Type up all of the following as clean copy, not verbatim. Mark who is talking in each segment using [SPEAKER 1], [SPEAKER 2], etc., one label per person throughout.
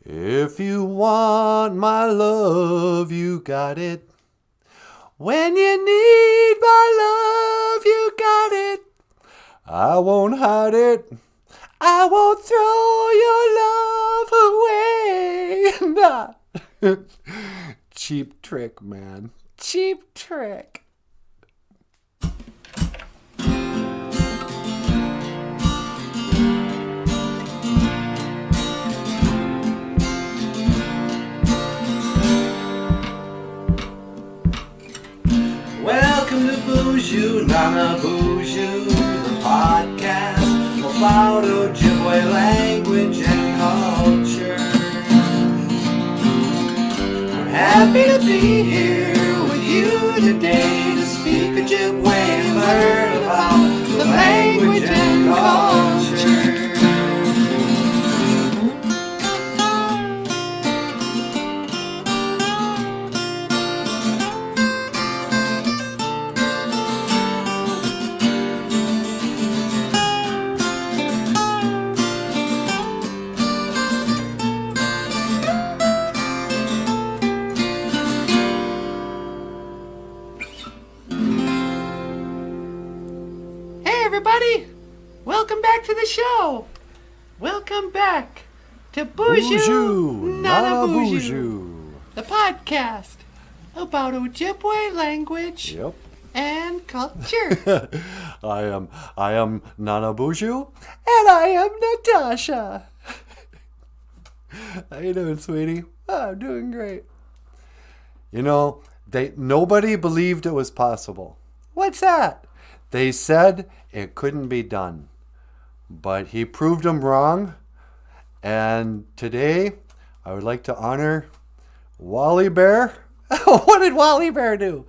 [SPEAKER 1] If you want my love, you got it. When you need my love, you got it. I won't hide it. I won't throw your love away. Cheap trick, man. Cheap trick. Welcome to BOOZHOO NANABOOZHOO, the podcast about Ojibwe language and culture. We're happy to be here with you today to speak Ojibwe and learn about the language and culture. Everybody, welcome back to the show. Welcome back to BOOZHOO NANABOOZHOO, the podcast about Ojibwe language and culture. I am NANABOOZHOO, and I am Natasha. How you doing, sweetie? Oh, I'm doing great. You know, nobody believed it was possible. What's that? They said it couldn't be done, but he proved them wrong. And today, I would like to honor Wally Bear. What did Wally Bear do?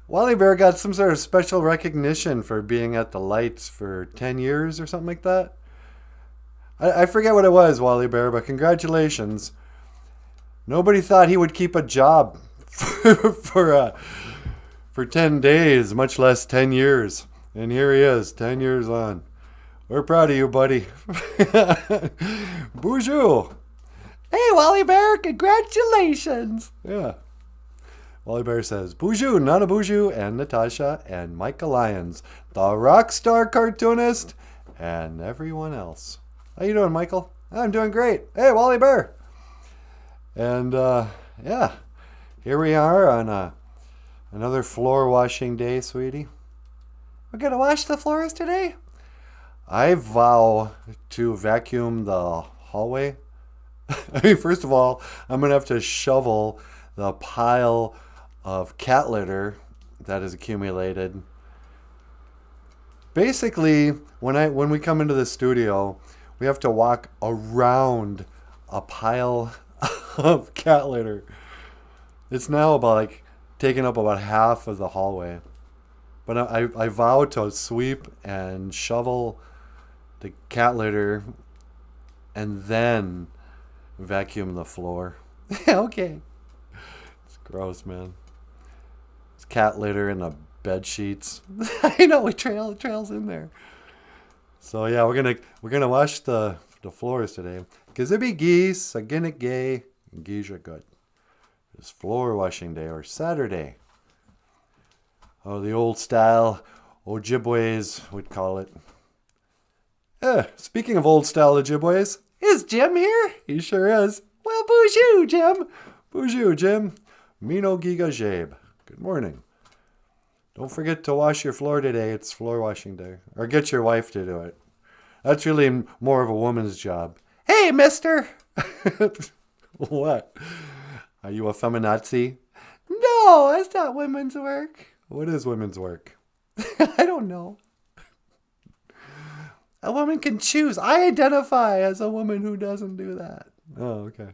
[SPEAKER 1] Wally Bear got some sort of special recognition for being at the lights for 10 years or something like that. I forget what it was, Wally Bear, but congratulations. Nobody thought he would keep a job for 10 days, much less 10 years. And here he is, 10 years on. We're proud of you, buddy. BOOZHOO. Hey, Wally Bear, congratulations. Yeah. Wally Bear says, BOOZHOO, NANABOOZHOO, and Natasha, and Micah Lyons, the rock star cartoonist, and everyone else. How you doing, Michael? I'm doing great. Hey, Wally Bear. And, yeah, here we are on another floor washing day, sweetie. We're going to wash the floors today? I vow to vacuum the hallway. I mean, first of all, I'm going to have to shovel the pile of cat litter that is accumulated. Basically, when we come into the studio, we have to walk around a pile of cat litter. It's now about taking up about half of the hallway. But I vow to sweep and shovel the cat litter and then vacuum the floor. Okay. It's gross, man. It's cat litter in the bed sheets. I know, trails in there. So yeah, we're gonna wash the floors today. Cause there be geese, a ginnick gay, and geese are good. It's floor washing day or Saturday. Oh, the old style Ojibways would call it. Speaking of old style Ojibways, is Jim here? He sure is. Well, BOOZHOO, Jim. BOOZHOO, Jim. Mino Giga Jabe. Good morning. Don't forget to wash your floor today. It's floor washing day. Or get your wife to do it. That's really more of a woman's job. Hey, mister. What? Are you a feminazi? No, that's not women's work. What is women's work? I don't know. A woman can choose. I identify as a woman who doesn't do that. Oh, okay.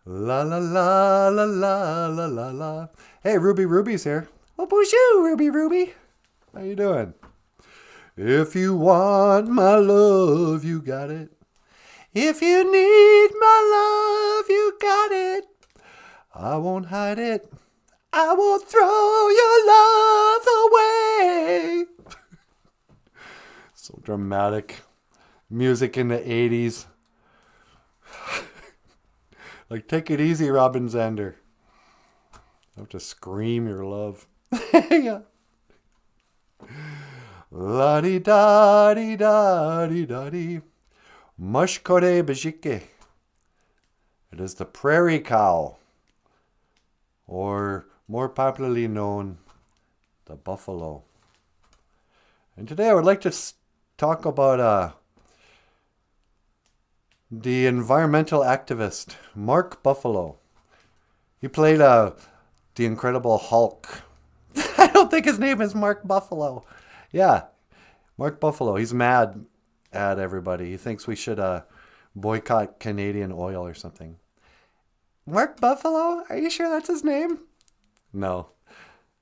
[SPEAKER 1] La la la la la la la la. Hey, Ruby's here. Well, BOOZHOO, Ruby. How you doing? If you want my love, you got it. If you need my love, you got it. I won't hide it. I won't throw your love away. So dramatic. music in the 80s. Like, take it easy, Robin Zander. You have to scream your love. Yeah. La-di-da-di-da-di-da-di. Mushkore bajike. It is the prairie cow, or more popularly known, the buffalo. And today I would like to talk about the environmental activist, Mark Buffalo. He played the Incredible Hulk. I don't think his name is Mark Buffalo. Yeah, Mark Buffalo. He's mad at everybody. He thinks we should boycott Canadian oil or something. Mark Buffalo? Are you sure that's his name? No,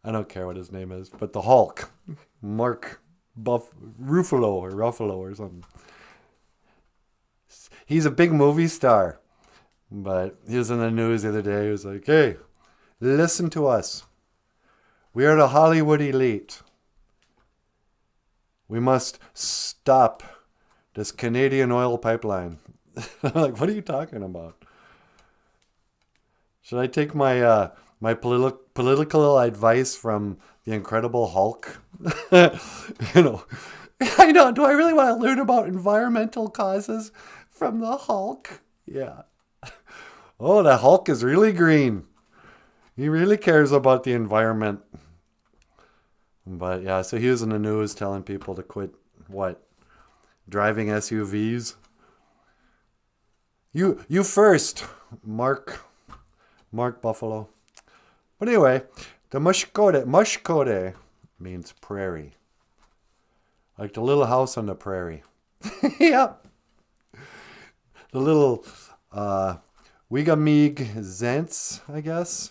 [SPEAKER 1] I don't care what his name is. But the Hulk, Mark Ruffalo or something. He's a big movie star. But he was in the news the other day. He was like, hey, listen to us. We are the Hollywood elite. We must stop this Canadian oil pipeline. I'm like, what are you talking about? Should I take my my political advice from the Incredible Hulk? I know. Do I really want to learn about environmental causes from the Hulk? Yeah. Oh, the Hulk is really green. He really cares about the environment. But yeah, so he was in the news telling people to quit driving SUVs. You first, Mark Buffalo. But anyway, the mushkode means prairie. Like the little house on the prairie. Yep. The little Wigamig Zents, I guess.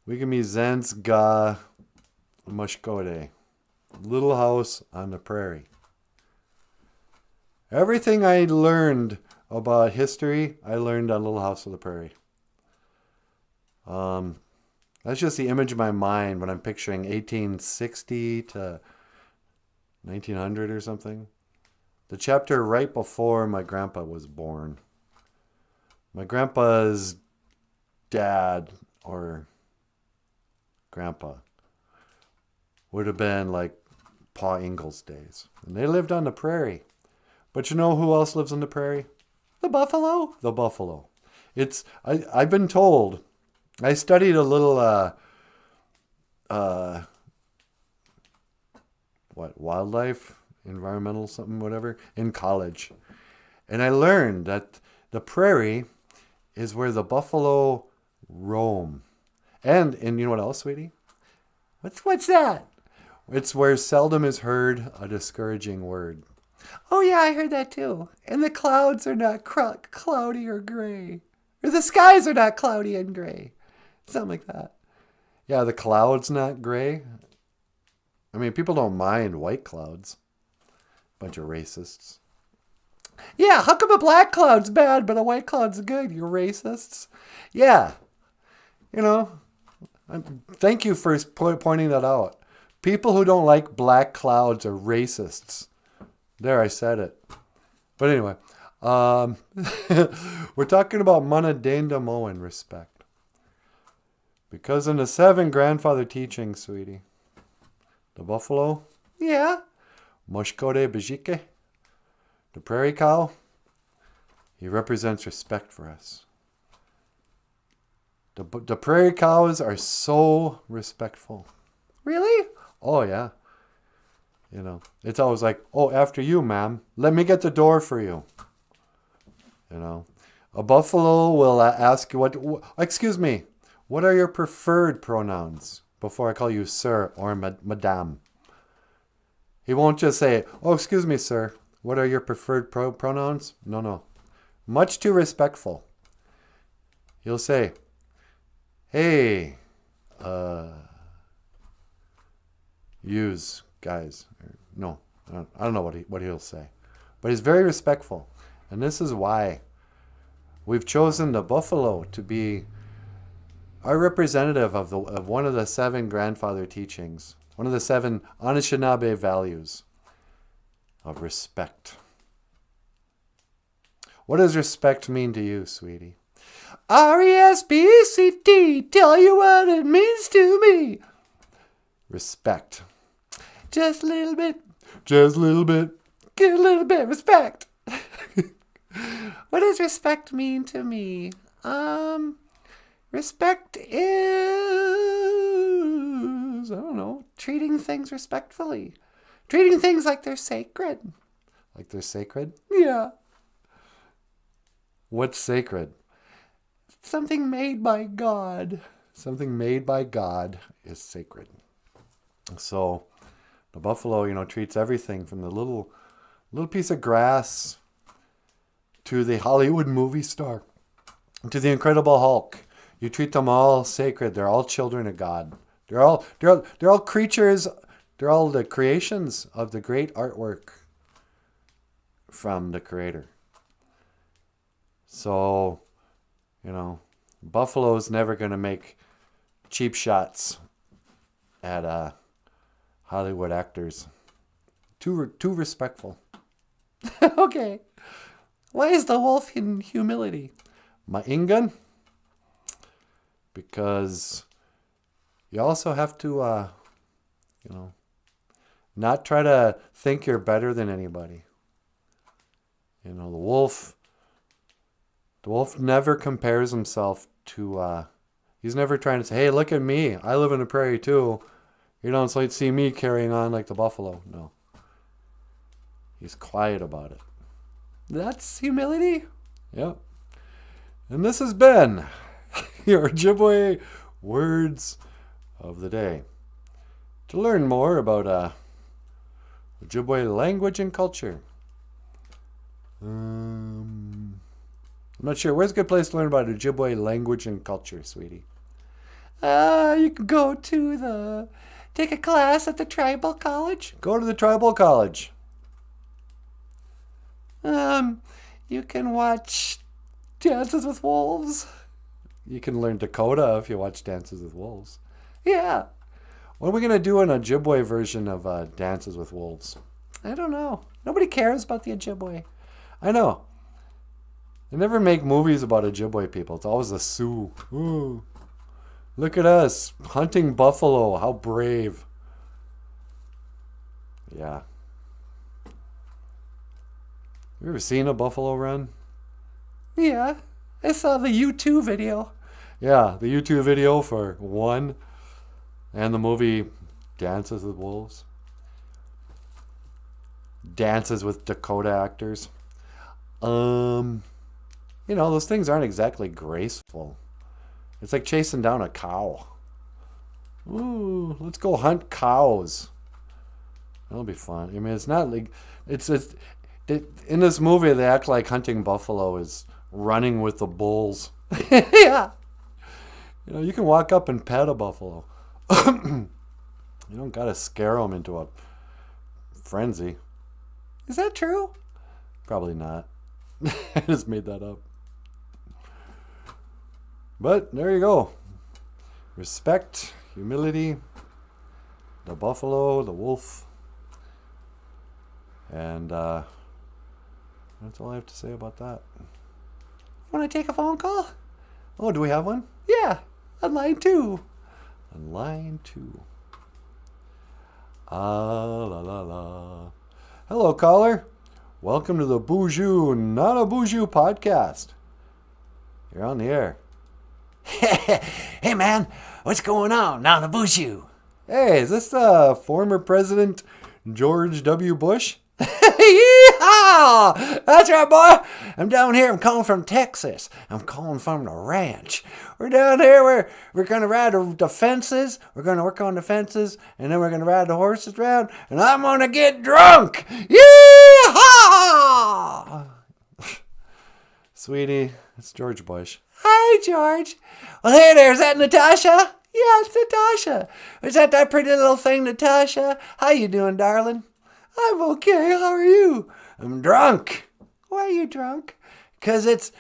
[SPEAKER 1] Wigamig Zents ga mushkode. Little house on the prairie. Everything I learned about history, I learned on Little House on the Prairie. That's just the image in my mind when I'm picturing 1860 to 1900 or something. The chapter right before my grandpa was born. My grandpa's dad or grandpa would have been like Pa Ingalls days. And they lived on the prairie. But you know who else lives on the prairie? The buffalo. The buffalo. I've been told. I studied a little wildlife, environmental something, whatever, in college. And I learned that the prairie is where the buffalo roam. And you know what else, sweetie? What's that? It's where seldom is heard a discouraging word. Oh yeah, I heard that too. And the clouds are not cloudy or gray. Or the skies are not cloudy and gray. Something like that. Yeah, the clouds not gray. I mean, people don't mind white clouds. Bunch of racists. Yeah, how come a black cloud's bad but a white cloud's good? You're racists. Yeah. Thank you for pointing that out. People who don't like black clouds are racists. There, I said it. But anyway, we're talking about Mana Dendamo in respect. Because in the 7 grandfather teachings, sweetie, the buffalo, yeah, Mushkode Bajike, the prairie cow, he represents respect for us. The prairie cows are so respectful. Really? Oh, yeah. It's always like, oh, after you, ma'am. Let me get the door for you. A buffalo will ask you, excuse me, what are your preferred pronouns before I call you sir or madame? He won't just say, oh, excuse me, sir. What are your preferred pronouns? No. Much too respectful. He'll say, hey, use guys. No, I don't know what he'll say. But he's very respectful. And this is why we've chosen the buffalo to be our representative of one of the 7 grandfather teachings, one of the 7 Anishinaabe values. of respect. What does respect mean to you, sweetie? R-E-S-P-E-C-T, tell you what it means to me. Respect. Just a little bit. Just a little bit. Get a little bit of respect. What does respect mean to me? Respect is, I don't know, treating things respectfully. Treating things like they're sacred. Like they're sacred? Yeah. What's sacred? Something made by God. Something made by God is sacred. So the buffalo, treats everything from the little piece of grass to the Hollywood movie star to the Incredible Hulk. You treat them all sacred. They're all children of God. They're all creatures. They're all the creations of the great artwork from the Creator. So, Buffalo's never going to make cheap shots at Hollywood actors. Too respectful. Okay. Why is the wolf in humility? Ma'ingan? Because you also have to, not try to think you're better than anybody. The wolf never compares himself to, he's never trying to say, hey, look at me. I live in the prairie too. You don't see me carrying on like the buffalo. No. He's quiet about it. That's humility? Yep. And this has been your Ojibwe words of the day. To learn more about Ojibwe language and culture, I'm not sure. Where's a good place to learn about Ojibwe language and culture, sweetie? You can go to take a class at the tribal college. Go to the tribal college. You can watch Dances with Wolves. You can learn Dakota if you watch Dances with Wolves. Yeah. What are we going to do an Ojibwe version of Dances with Wolves? I don't know. Nobody cares about the Ojibwe. I know. They never make movies about Ojibwe people. It's always the Sioux. Ooh. Look at us. Hunting buffalo. How brave. Yeah. You ever seen a buffalo run? Yeah. I saw the U2 video. Yeah, the U2 video for one. And the movie Dances with Wolves. Dances with Dakota actors. Those things aren't exactly graceful. It's like chasing down a cow. Ooh, let's go hunt cows. That'll be fun. I mean, it's not like in this movie they act like hunting buffalo is running with the bulls. Yeah. You can walk up and pet a buffalo. You don't gotta scare them into a frenzy. Is that true? Probably not. I just made that up. But there you go. Respect, humility, the buffalo, the wolf. And that's all I have to say about that. Want to take a phone call? Oh, do we have one? Yeah, on line 2. On line 2. La la la. Hello, caller. Welcome to the BOOZHOO NANABOOZHOO podcast. You're on the air.
[SPEAKER 2] Hey, man, what's going on? NANABOOZHOO.
[SPEAKER 1] Hey, is this former President George W. Bush?
[SPEAKER 2] Yeehaw! That's right, boy. I'm down here. I'm calling from Texas. I'm calling from the ranch. We're down here. We're going to ride the fences. We're going to work on the fences. And then we're going to ride the horses around. And I'm going to get drunk. Yeehaw!
[SPEAKER 1] Sweetie, it's George Bush.
[SPEAKER 2] Hi, George. Well, hey there. Is that Natasha? Yeah, it's Natasha. Is that pretty little thing, Natasha? How you doing, darling? I'm okay. How are you? I'm drunk. Why are you drunk? Because it's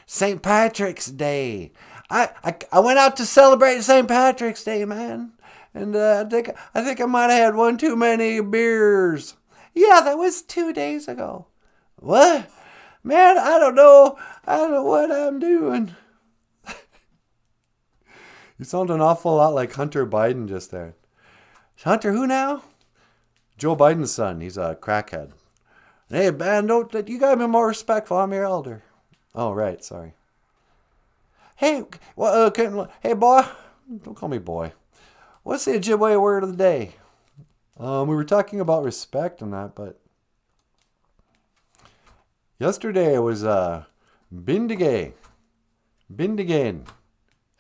[SPEAKER 2] St. Patrick's Day. I went out to celebrate St. Patrick's Day, man. And I think I might have had one too many beers. Yeah, that was 2 days ago. What? Man, I don't know. I don't know what I'm doing.
[SPEAKER 1] You sound an awful lot like Hunter Biden just there.
[SPEAKER 2] Hunter who now?
[SPEAKER 1] Joe Biden's son. He's a crackhead.
[SPEAKER 2] Hey, man, you gotta be more respectful. I'm your elder.
[SPEAKER 1] Oh, right. Sorry.
[SPEAKER 2] Hey, hey, boy.
[SPEAKER 1] Don't call me boy.
[SPEAKER 2] What's the Ojibwe word of the day?
[SPEAKER 1] We were talking about respect and that, but yesterday it was bindigay. Bindigain.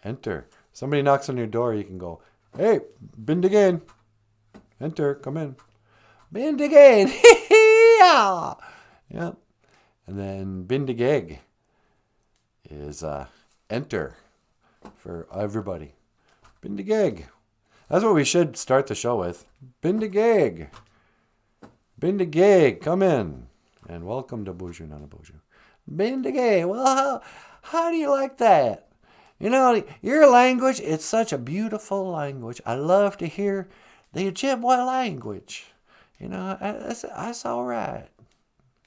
[SPEAKER 1] Enter. Somebody knocks on your door, you can go, hey, bindigain. Enter, come in.
[SPEAKER 2] Bindigain. Yeah.
[SPEAKER 1] Yeah. And then bindigag is enter for everybody. Bindigag. That's what we should start the show with. Bindigag. Bindigag, come in. And welcome to BOOZHOO NANABOOZHOO.
[SPEAKER 2] Bindigay. Well, how do you like that? You know, your language, it's such a beautiful language. I love to hear the Ojibwe language. You know, that's all right.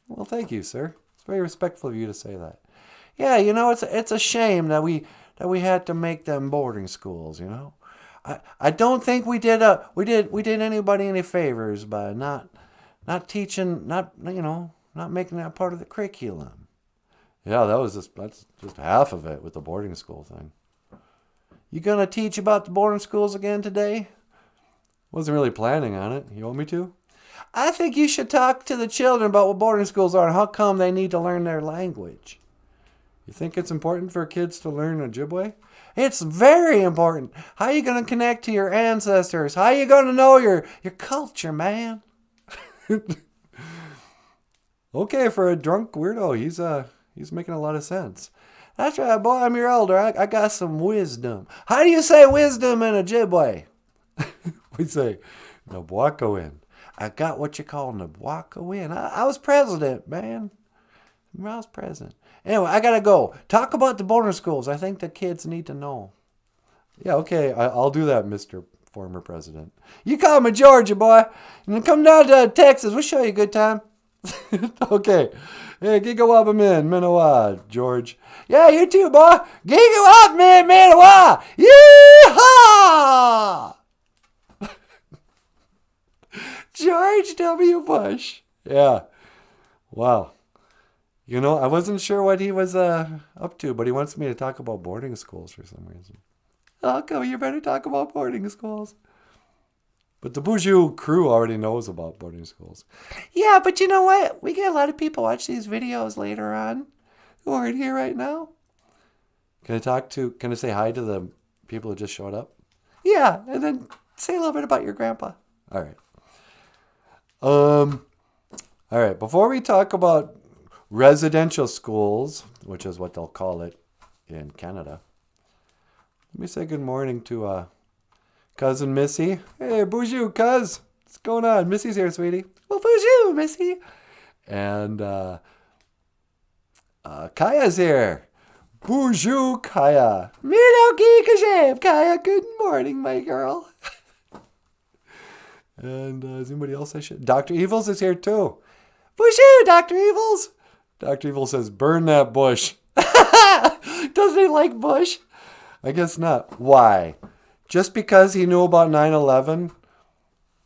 [SPEAKER 1] Well, thank you, sir. It's very respectful of you to say that.
[SPEAKER 2] Yeah, you know, it's a shame that we had to make them boarding schools, you know. I don't think we did anybody any favors by not teaching, not making that part of the curriculum.
[SPEAKER 1] Yeah, that's just half of it with the boarding school thing.
[SPEAKER 2] You gonna teach about the boarding schools again today?
[SPEAKER 1] Wasn't really planning on it. You want me to?
[SPEAKER 2] I think you should talk to the children about what boarding schools are and how come they need to learn their language.
[SPEAKER 1] You think it's important for kids to learn Ojibwe?
[SPEAKER 2] It's very important. How are you going to connect to your ancestors? How are you going to know your culture, man?
[SPEAKER 1] Okay, for a drunk weirdo, he's making a lot of sense.
[SPEAKER 2] That's right, boy. I'm your elder. I got some wisdom. How do you say wisdom in Ojibwe?
[SPEAKER 1] We say, Nabwakowin.
[SPEAKER 2] I got what you call Nabwakowin. I was president, man. I was president. Anyway, I gotta go. Talk about the boarding schools. I think the kids need to know.
[SPEAKER 1] Yeah, okay. I'll do that, Mr. Former President.
[SPEAKER 2] You call me Georgia, boy. And then come down to Texas. We'll show you a good time.
[SPEAKER 1] Okay. Hey, Gigawabamin, Manawa, George.
[SPEAKER 2] Yeah, you too, boy. Gigawabamin, Manawa. Yeehaw! George W. Bush.
[SPEAKER 1] Yeah. Wow. You know, I wasn't sure what he was up to, but he wants me to talk about boarding schools for some reason.
[SPEAKER 2] Okay, you better talk about boarding schools.
[SPEAKER 1] But the BOOZHOO crew already knows about boarding schools.
[SPEAKER 2] Yeah, but you know what? We get a lot of people watch these videos later on who aren't here right now.
[SPEAKER 1] Can I say hi to the people who just showed up?
[SPEAKER 2] Yeah, and then say a little bit about your grandpa.
[SPEAKER 1] All right. All right. Before we talk about residential schools, which is what they'll call it in Canada, let me say good morning to cousin Missy. Hey, BOOZHOO, cuz. What's going on? Missy's here, sweetie.
[SPEAKER 2] Well, BOOZHOO, Missy.
[SPEAKER 1] And Kaya's here. BOOZHOO, Kaya.
[SPEAKER 2] Kaya, good morning, my girl.
[SPEAKER 1] And is anybody else I should? Dr. Evils is here too.
[SPEAKER 2] BOOZHOO, Dr. Evils.
[SPEAKER 1] Dr. Evil says, burn that bush.
[SPEAKER 2] Doesn't he like Bush?
[SPEAKER 1] I guess not. Why? Just because he knew about 9/11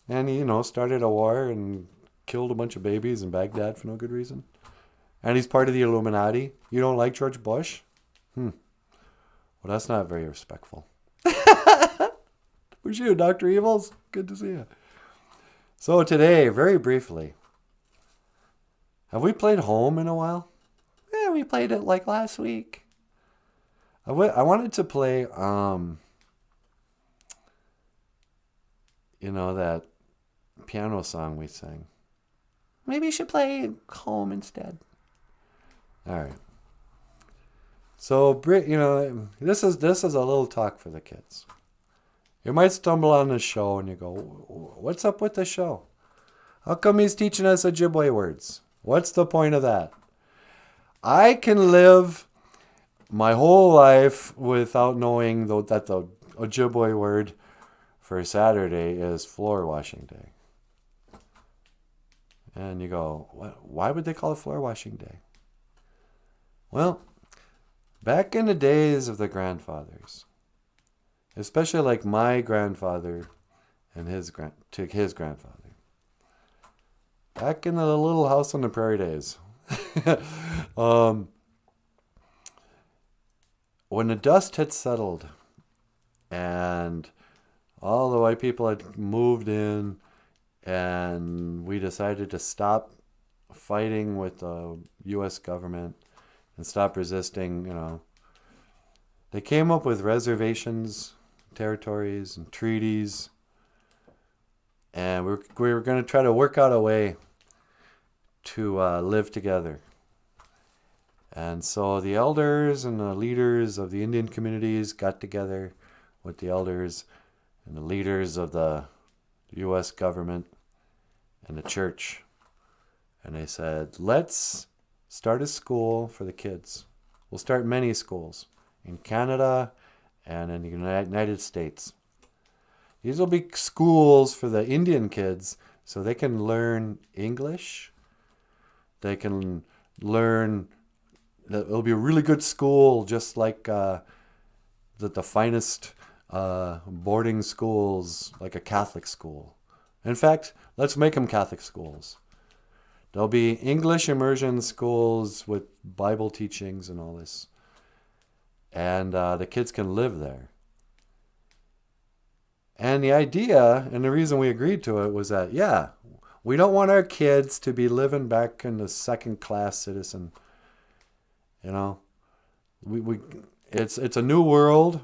[SPEAKER 1] and he, started a war and killed a bunch of babies in Baghdad for no good reason? And he's part of the Illuminati? You don't like George Bush? Well, that's not very respectful. Where's you, Dr. Evils? Good to see you. So today, very briefly, have we played home in a while?
[SPEAKER 2] Yeah, we played it like last week.
[SPEAKER 1] I wanted to play, that piano song we sang.
[SPEAKER 2] Maybe you should play home instead.
[SPEAKER 1] All right. So, this is a little talk for the kids. You might stumble on the show and you go, what's up with the show? How come he's teaching us Ojibwe words? What's the point of that? I can live my whole life without knowing that the Ojibwe word for Saturday is floor washing day. And you go, why would they call it floor washing day? Well, back in the days of the grandfathers, especially like my grandfather and his grandfather, back in the little house on the prairie days, when the dust had settled and all the white people had moved in, and we decided to stop fighting with the U.S. government and stop resisting, they came up with reservations, territories, and treaties. And we were going to try to work out a way to live together. And so the elders and the leaders of the Indian communities got together with the elders and the leaders of the U.S. government and the church. And they said, let's start a school for the kids. We'll start many schools in Canada and in the United States. These will be schools for the Indian kids so they can learn English. They can learn, it'll be a really good school, just like the finest boarding schools, like a Catholic school. In fact, let's make them Catholic schools. There'll be English immersion schools with Bible teachings and all this. And the kids can live there. And the idea, and the reason we agreed to it was that, we don't want our kids to be living back in the second-class citizen. It's a new world,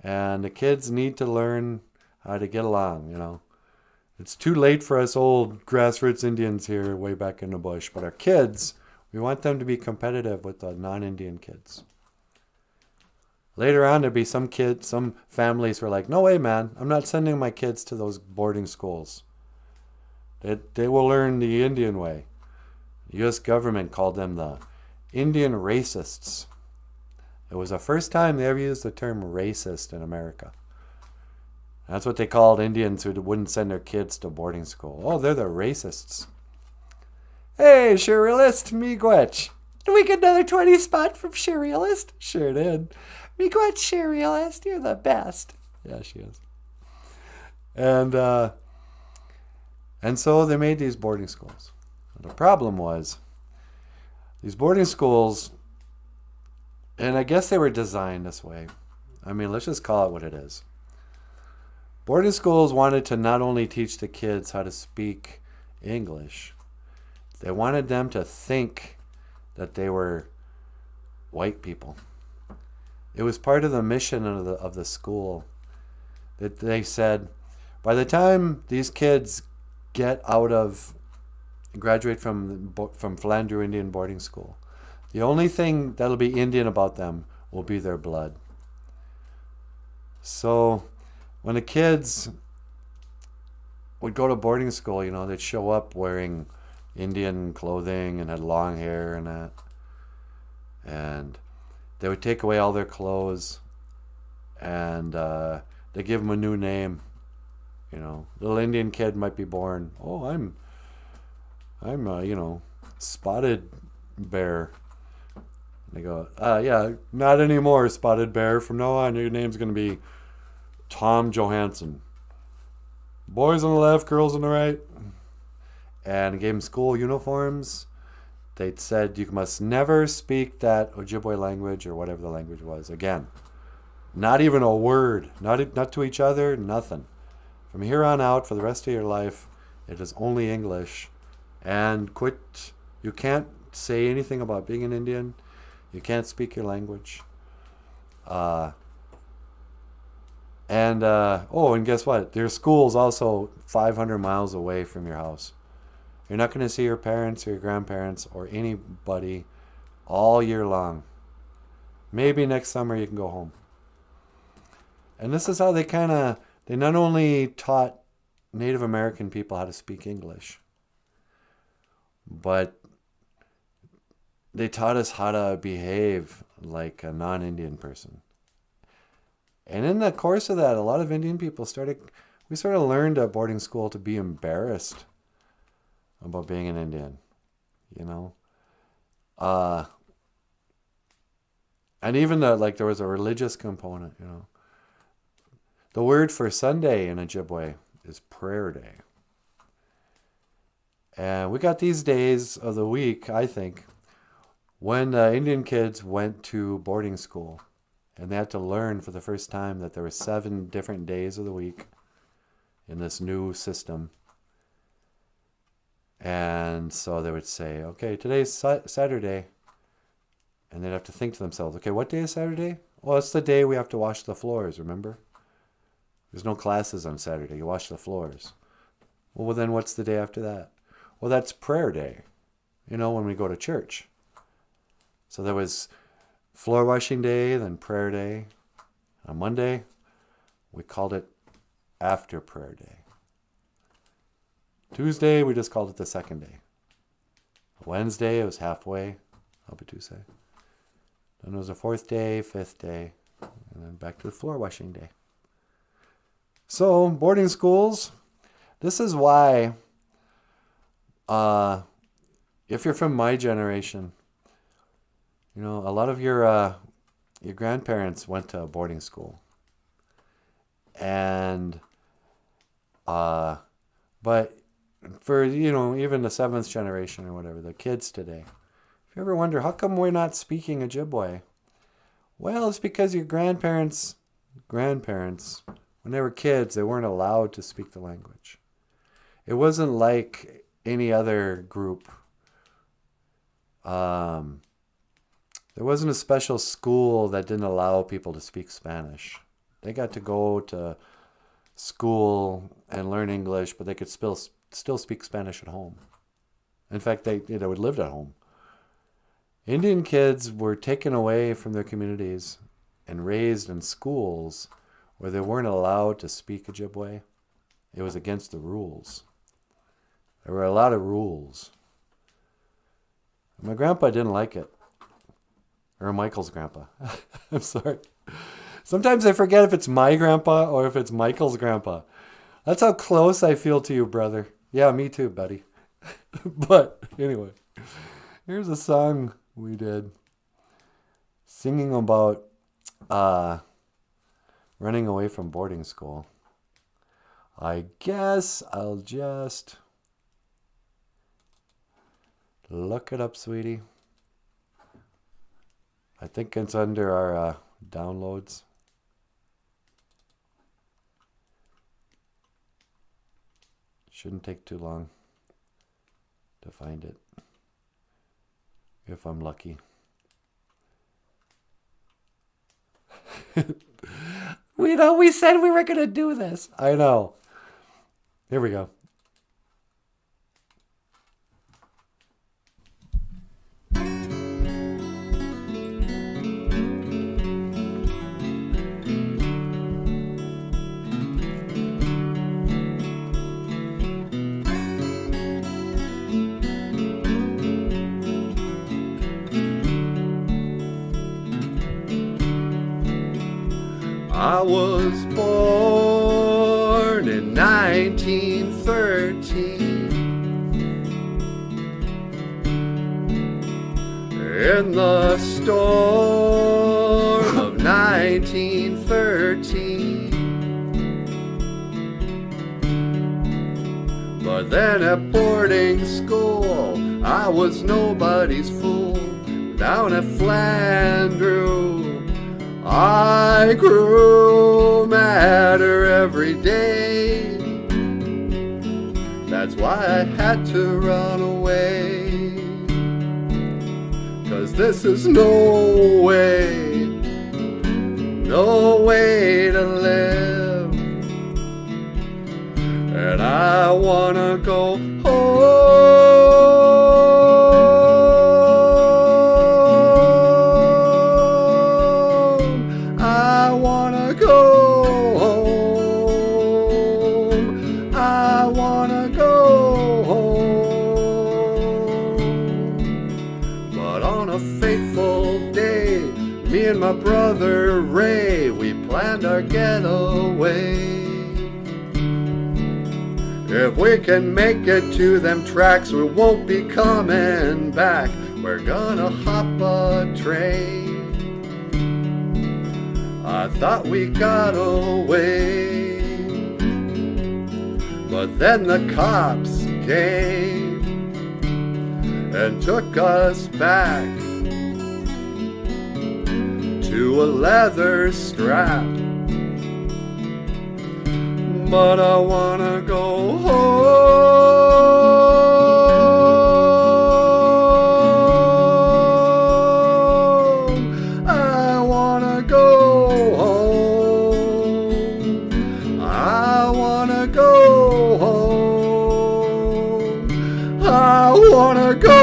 [SPEAKER 1] and the kids need to learn how to get along, It's too late for us old grassroots Indians here way back in the bush, but our kids, we want them to be competitive with the non-Indian kids. Later on, there'd be some families were like, no way, man, I'm not sending my kids to those boarding schools. They will learn the Indian way. The U.S. government called them the Indian racists. It was the first time they ever used the term racist in America. That's what they called Indians who wouldn't send their kids to boarding school. Oh, they're the racists. Hey, Surrealist, miigwech. Did we get another 20 spot from Surrealist? Sure did. Miigwech, Surrealist, you're the best. Yeah, she is. And so they made these boarding schools. The problem was, these boarding schools, and I guess they were designed this way. I mean, let's just call it what it is. Boarding schools wanted to not only teach the kids how to speak English, they wanted them to think that they were white people. It was part of the mission of the school that they said, by the time these kids graduate from Philandro Indian boarding school, the only thing that'll be Indian about them will be their blood. So when the kids would go to boarding school, they'd show up wearing Indian clothing and had long hair and that. And they would take away all their clothes and they give them a new name. Little Indian kid might be born. Oh, I'm Spotted Bear. And they go, yeah, not anymore, Spotted Bear. From now on, your name's going to be Tom Johansson. Boys on the left, girls on the right. And gave them school uniforms. They said you must never speak that Ojibwe language or whatever the language was again. Not even a word. Not to each other, nothing. From here on out, for the rest of your life, it is only English. And quit. You can't say anything about being an Indian. You can't speak your language. And guess what? Their school's also 500 miles away from your house. You're not going to see your parents or your grandparents or anybody all year long. Maybe next summer you can go home. And this is how they not only taught Native American people how to speak English, but they taught us how to behave like a non-Indian person. And in the course of that, a lot of Indian people we sort of learned at boarding school to be embarrassed about being an Indian, you know. And even there was a religious component, you know. The word for Sunday in Ojibwe is prayer day. And we got these days of the week, I think, when Indian kids went to boarding school and they had to learn for the first time that there were 7 different days of the week in this new system. And so they would say, okay, today's Saturday. And they'd have to think to themselves, okay, what day is Saturday? Well, it's the day we have to wash the floors, remember? There's no classes on Saturday. You wash the floors. Well, then what's the day after that? Well, that's prayer day, you know, when we go to church. So there was floor washing day, then prayer day. On Monday, we called it after prayer day. Tuesday, we just called it the second day. Wednesday, it was halfway. Happy Tuesday. Then it was a 4th day, 5th day, and then back to the floor washing day. So, boarding schools, this is why, if you're from my generation, you know, a lot of your grandparents went to boarding school. And, but for, you know, even the 7th generation or whatever, the kids today, if you ever wonder, how come we're not speaking Ojibwe? Well, it's because your grandparents, when they were kids, they weren't allowed to speak the language. It wasn't like any other group. There wasn't a special school that didn't allow people to speak Spanish. They got to go to school and learn English, but they could still speak Spanish at home. In fact, they would live at home. Indian kids were taken away from their communities and raised in schools where they weren't allowed to speak Ojibwe. It was against the rules. There were a lot of rules. My grandpa didn't like it. Or Michael's grandpa. I'm sorry. Sometimes I forget if it's my grandpa or if it's Michael's grandpa. That's how close I feel to you, brother. Yeah, me too, buddy. But anyway, here's a song we did singing about running away from boarding school. I guess I'll just look it up, sweetie. I think it's under our downloads. Shouldn't take too long to find it, if I'm lucky. We said we were going to do this. I know. Here we go. I was born in 1913 in the storm of 1913. But then at boarding school, I was nobody's fool. Down at Flandreau, I grew madder every day. That's why I had to run away. 'Cause this is no way to live. And I wanna go home. My brother Ray, we planned our getaway. If we can make it to them tracks, we won't be coming back. We're gonna hop a train. I thought we got away, but then the cops came and took us back to a leather strap. But I wanna go home. I wanna go home. I wanna go home. I wanna go.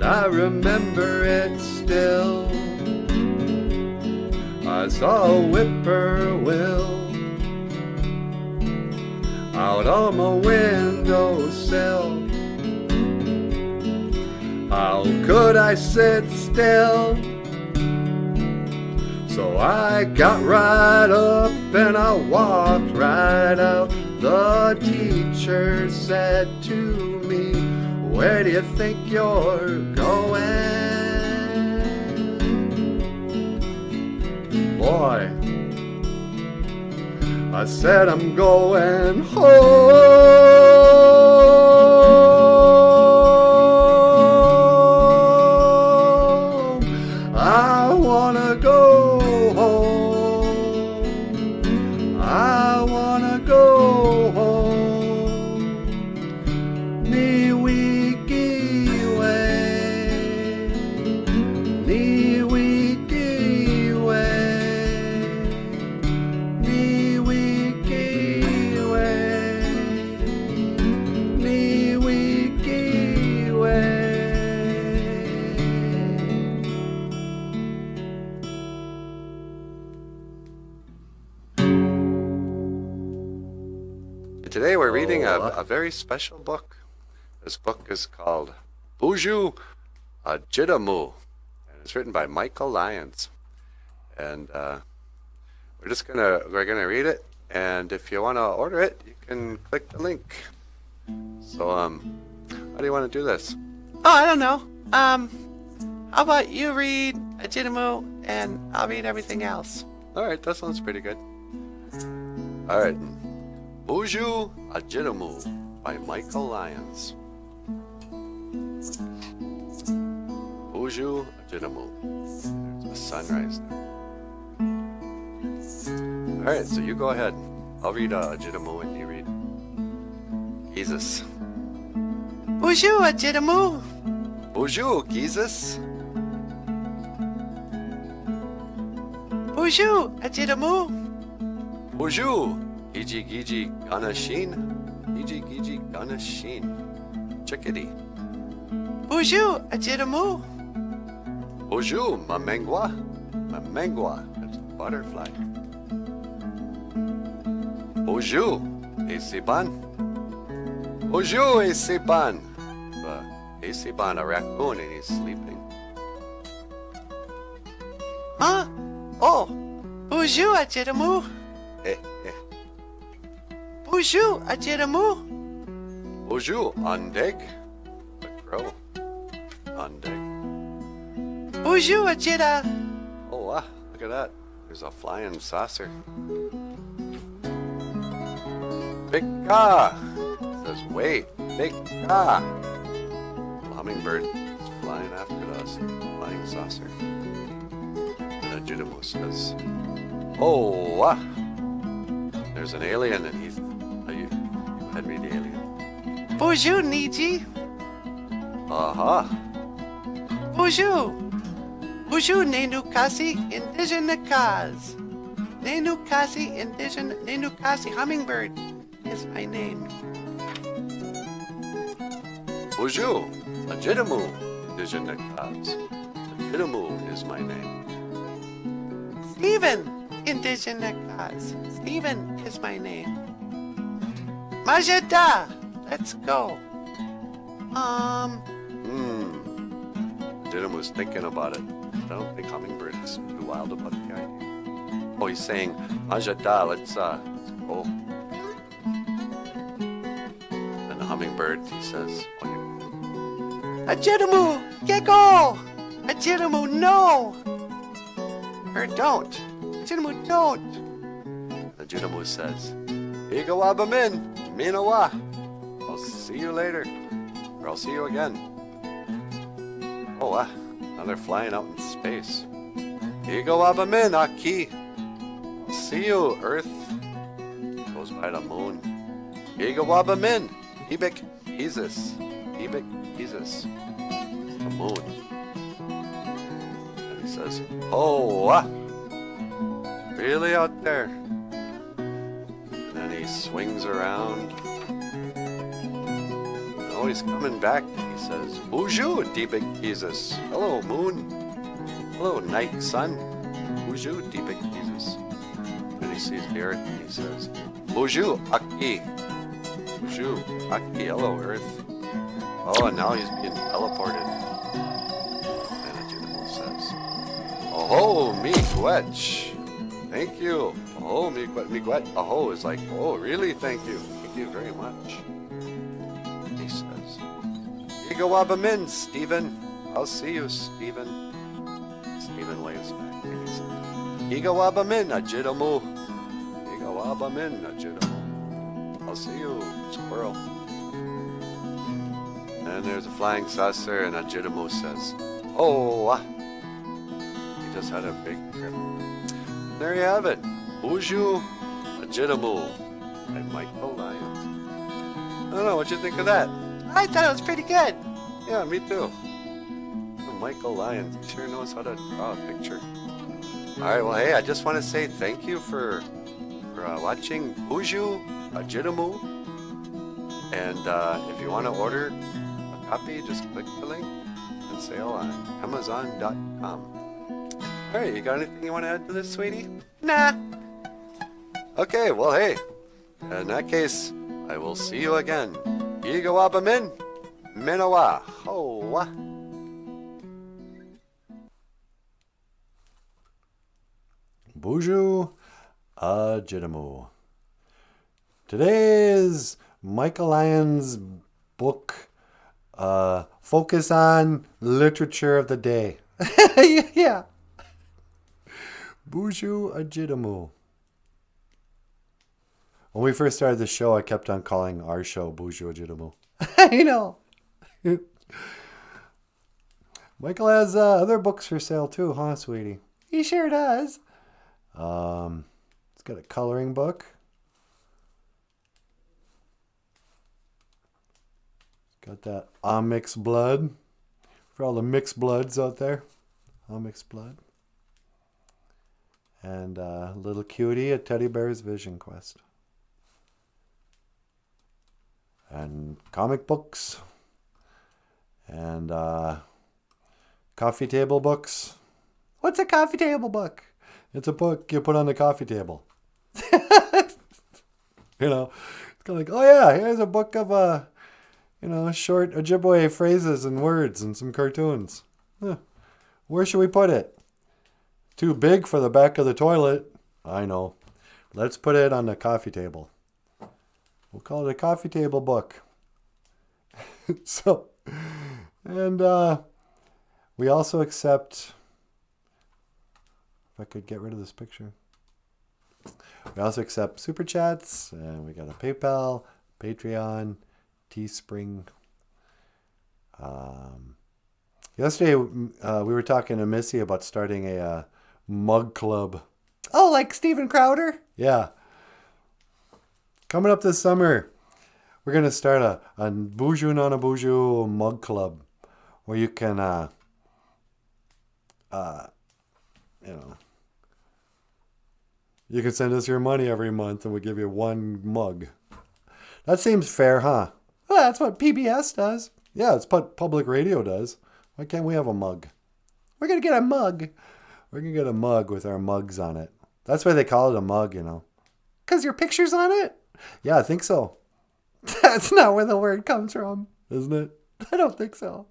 [SPEAKER 1] I remember it still. I saw a whippoorwill out on my windowsill. How could I sit still? So I got right up and I walked right out. The teacher said to me, "Where do you think you're going?" Boy, I said I'm going home. I wanna go home. I wanna go home. Ni wiki way, ni wiki way, ni wiki way, ni wiki way.
[SPEAKER 3] Today we're reading a very special book. This book is called BOOZHOO OJIBERISH, and it's written by Michael Lyons. And we're gonna read it. And if you want to order it, you can click the link. So how do you want to do this?
[SPEAKER 4] Oh, I don't know. How about you read OJIBERISH and I'll read everything else?
[SPEAKER 3] All right, that sounds pretty good. All right, BOOZHOO OJIBERISH by Michael Lyons. BOOZHOO OJIBERISH. There's the sunrise there. All right, so you go ahead. I'll read OJIBERISH and you read Jesus.
[SPEAKER 4] BOOZHOO OJIBERISH.
[SPEAKER 3] BOOZHOO, Jesus.
[SPEAKER 4] BOOZHOO OJIBERISH.
[SPEAKER 3] BOOZHOO, Gigi Gigi Ganashin. Gigi Gigi Ganashin. Chickadee.
[SPEAKER 4] BOOZHOO OJIBERISH.
[SPEAKER 3] BOOZHOO, Mamengwa. Mamengwa, that's a butterfly. BOOZHOO, Esiban. BOOZHOO, Esiban. Esiban, a raccoon, and he's sleeping.
[SPEAKER 4] Huh? Oh, BOOZHOO OJIBERISH.
[SPEAKER 3] Eh, eh.
[SPEAKER 4] BOOZHOO OJIBERISH.
[SPEAKER 3] BOOZHOO, Ondeg. The crow. Ondeg.
[SPEAKER 4] BOOZHOO OJIBERISH.
[SPEAKER 3] Oh, wow, look at that. There's a flying saucer. Big ka! It says, wait, big ka! Hummingbird is flying after us, flying saucer. And OJIBERISH says, oh, There's an alien, and he's. You go ahead and read the alien.
[SPEAKER 4] Bonjour, Niji.
[SPEAKER 3] Uh-huh.
[SPEAKER 4] Bonjour. Bonjour, Nenukasi Indigenous. Nenukasi Hummingbird is my name.
[SPEAKER 3] Bonjour, Ajidamu, Indigenous. Ajidamu is my name.
[SPEAKER 4] Stephen, Indigenous. Stephen is my name. Majeda, let's go.
[SPEAKER 3] Ajidamu's thinking about it. I don't think Hummingbird is too wild about the idea. Oh, he's saying, Majada, let's go. And the Hummingbird, he says,
[SPEAKER 4] Ajidamu, Gecko! Ajidamu, no! Or don't. Ajidamu, don't.
[SPEAKER 3] Ajidamu says, Igawabamin, Minawa. I'll see you later. Or I'll see you again. Oh, now they're flying out in space. Igawabamin, Aki. I'll see you, Earth. Goes by the moon. Igawabamin, Ibik, Jesus. Ibik, Jesus. The moon. And he says, oh, really out there? And then he swings around. Oh, he's coming back. He says, Bonjour, Ibik, Jesus. Hello, moon. Hello, night sun. Bonjour, Ibik, Jesus. And he sees the earth and he says, Bonjour, Aki. Bonjour, Aki. Hello, earth. Oh, and now he's being teleported. And Ajidamu says, oh, me gwetch. Thank you. Oh, me gwet. Oh, is like, oh, really? Thank you. Thank you very much. He says, Igawabamin, Stephen. I'll see you, Stephen. Stephen lays back and he says, Igawabamin, Ajidamu. Igawabamin, Ajidamu. I'll see you, squirrel. And there's a flying saucer, and Ajidamu says, oh, he just had a big trip. There you have it. BOOZHOO Ajidamu by Michael Lyons. I don't know, what'd you think of that?
[SPEAKER 4] I thought it was pretty good.
[SPEAKER 3] Yeah, me too. Michael Lyons, he sure knows how to draw a picture. Alright, well, hey, I just want to say thank you for watching BOOZHOO Ajidamu. And if you want to order a copy, just click the link and sale on Amazon.com. Alright, you got anything you want to add to this, sweetie?
[SPEAKER 4] Nah.
[SPEAKER 3] Okay, well, hey, in that case, I will see you again. Igawabamin, Minawa, Hoa.
[SPEAKER 1] BOOZHOO Ajidamu. Today's Michael Lyons' book, Focus on Literature of the Day. Yeah. BOOZHOO Ajidamu. When we first started the show, I kept on calling our show BOOZHOO Ajidamu. I know. Michael has other books for sale too, huh, sweetie? He sure does. It's got a coloring book. It's got that mixed blood for all the mixed bloods out there. Mixed blood. And Little Cutie, a Teddy Bear's Vision Quest. And comic books. And coffee table books. What's a coffee table book? It's a book you put on the coffee table. You know, it's kind of like, oh yeah, here's a book of short Ojibwe phrases and words and some cartoons. Huh. Where should we put it? Too big for the back of the toilet. I know. Let's put it on the coffee table. We'll call it a coffee table book. And we also accept, if I could get rid of this picture. We also accept Super Chats, and we got a PayPal, Patreon, Teespring. Yesterday, we were talking to Missy about starting a mug club. Oh, like Steven Crowder? Yeah. Coming up this summer, we're going to start a BOOZHOO NANABOOZHOO mug club where you can, you can send us your money every month and we give you one mug. That seems fair, huh? Well, that's what PBS does. Yeah, it's what public radio does. Why can't we have a mug? We're going to get a mug. We're going to get a mug with our mugs on it. That's why they call it a mug, you know. Because your picture's on it? Yeah, I think so. That's not where the word comes from, isn't it? I don't think so.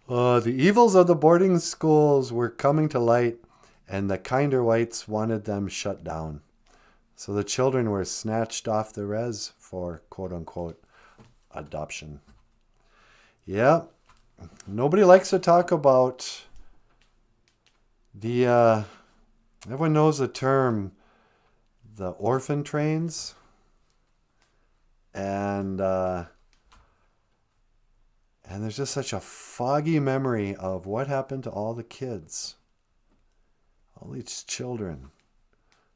[SPEAKER 1] The evils of the boarding schools were coming to light, and the kinder whites wanted them shut down. So the children were snatched off the res for, quote-unquote, adoption. Yeah, nobody likes to talk about the, everyone knows the term, the orphan trains. And there's just such a foggy memory of what happened to all the kids. All these children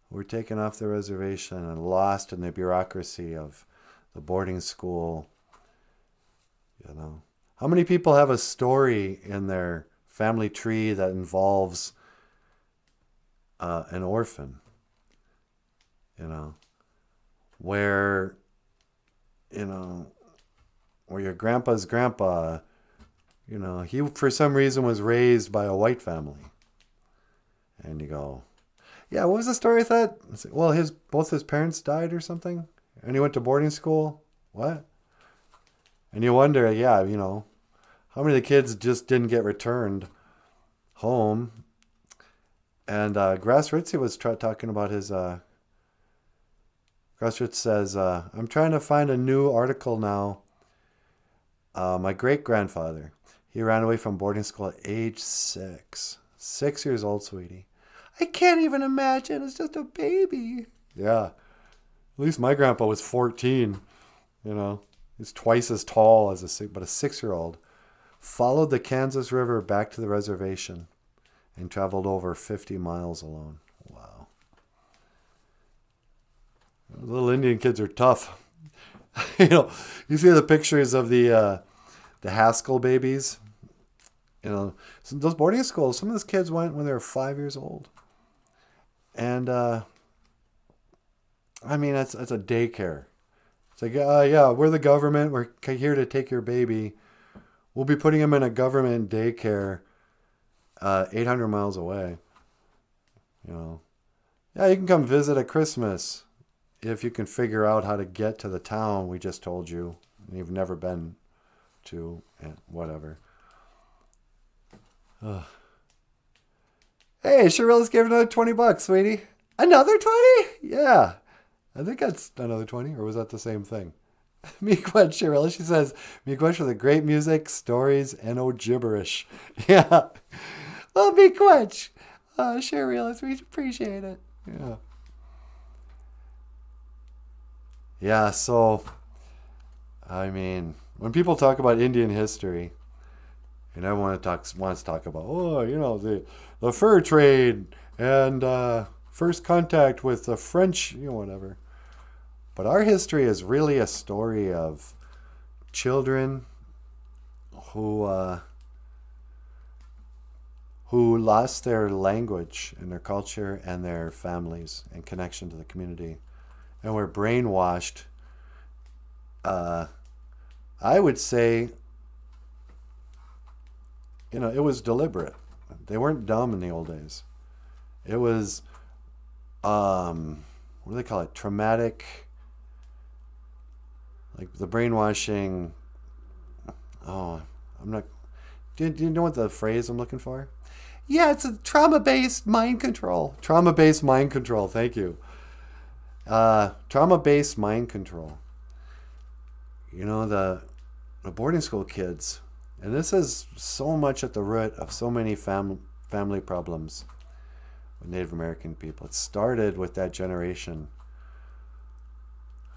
[SPEAKER 1] who were taken off the reservation and lost in the bureaucracy of the boarding school. You know, how many people have a story in their family tree that involves an orphan? You know, where your grandpa's grandpa, he for some reason was raised by a white family. And you go, yeah, what was the story with that? Well, both his parents died or something, and he went to boarding school. What? And you wonder, yeah, how many of the kids just didn't get returned home? And Grassritzy was talking about his. Grassritz says, I'm trying to find a new article now. My great-grandfather, he ran away from boarding school at age 6. 6 years old, sweetie. I can't even imagine. It's just a baby. Yeah. At least my grandpa was 14. He's twice as tall as a 6-year-old. Followed the Kansas River back to the reservation and traveled over 50 miles alone. Wow. Little Indian kids are tough. You see the pictures of the Haskell babies. Those boarding schools, some of those kids went when they were 5 years old. And, it's a daycare. It's like, yeah, we're the government. We're here to take your baby. We'll be putting him in a government daycare 800 miles away. Yeah, you can come visit at Christmas if you can figure out how to get to the town we just told you and you've never been to, and whatever. Hey, Cheryl giving another $20, sweetie. Another 20? Yeah. I think that's another 20, or was that the same thing? Miigwech, Cheryl, she says, Miigwech for the great music, stories, and OJIBERISH. Yeah. Well, Miigwech. Cheryl, we appreciate it. Yeah. Yeah, so, when people talk about Indian history, and everyone wants to talk about, the fur trade and first contact with the French, whatever. But our history is really a story of children who lost their language and their culture and their families and connection to the community, and were brainwashed. I would say, it was deliberate. They weren't dumb in the old days. It was, what do they call it? Traumatic, like the brainwashing. Oh, do you know what the phrase I'm looking for? Yeah, it's a trauma-based mind control. Trauma-based mind control, thank you. Trauma-based mind control. The boarding school kids, and this is so much at the root of so many family problems with Native American people. It started with that generation.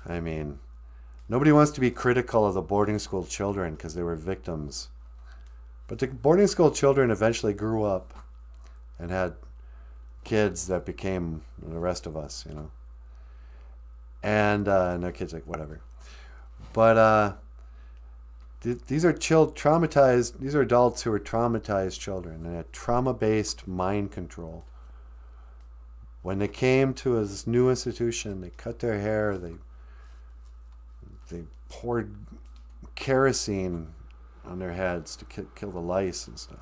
[SPEAKER 1] Nobody wants to be critical of the boarding school children because they were victims. But the boarding school children eventually grew up and had kids that became the rest of us, And their kid's like, whatever. But these are traumatized. These are adults who are traumatized children, and had trauma-based mind control. When they came to this new institution, they cut their hair. They poured kerosene on their heads to kill the lice and stuff.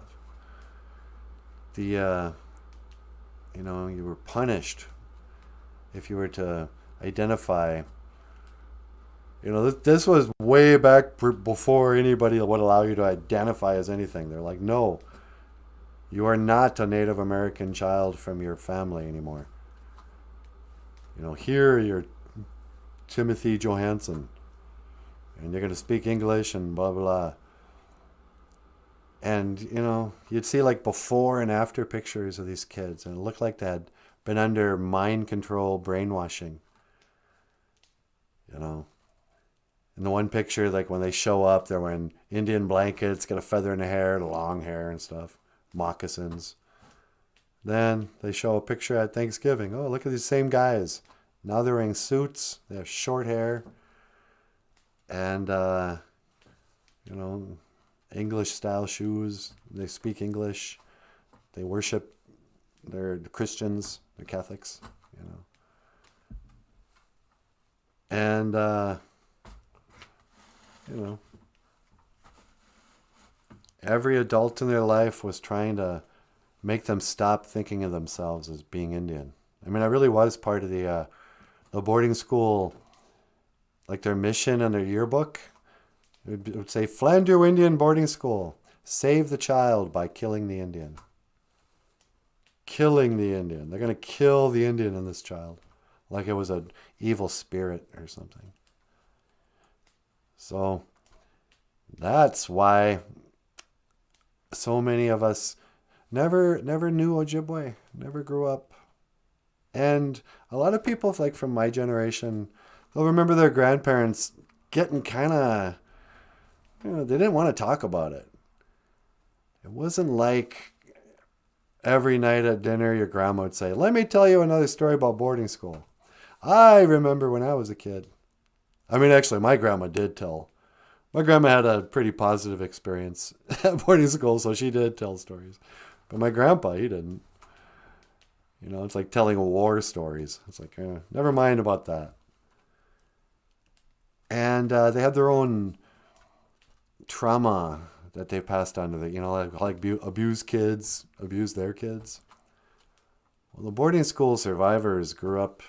[SPEAKER 1] You were punished if you were to identify. This was way back before anybody would allow you to identify as anything. They're like, no, you are not a Native American child from your family anymore. Here you're Timothy Johansson, and you're going to speak English and blah, blah, blah. And, you'd see like before and after pictures of these kids, and it looked like they had been under mind control brainwashing. In the one picture, like when they show up, they're wearing Indian blankets, got a feather in their hair, long hair and stuff, moccasins. Then they show a picture at Thanksgiving. Oh, look at these same guys. Now they're wearing suits. They have short hair. And, English style shoes. They speak English. They worship. They're Christians. They're Catholics. And, every adult in their life was trying to make them stop thinking of themselves as being Indian. I mean, I really was part of the boarding school, like their mission and their yearbook. It would say, Flandreau Indian Boarding School, save the child by killing the Indian. Killing the Indian. They're going to kill the Indian in this child, like it was an evil spirit or something. So that's why so many of us never knew Ojibwe, never grew up. And a lot of people, like from my generation, they'll remember their grandparents getting kind of, they didn't want to talk about it. It wasn't like every night at dinner your grandma would say, let me tell you another story about boarding school. I remember when I was a kid. I mean, actually, my grandma did tell. My grandma had a pretty positive experience at boarding school, so she did tell stories. But my grandpa, he didn't. It's like telling war stories. It's like, never mind about that. And they had their own trauma that they passed on to like abuse kids, abuse their kids. Well, the boarding school survivors grew up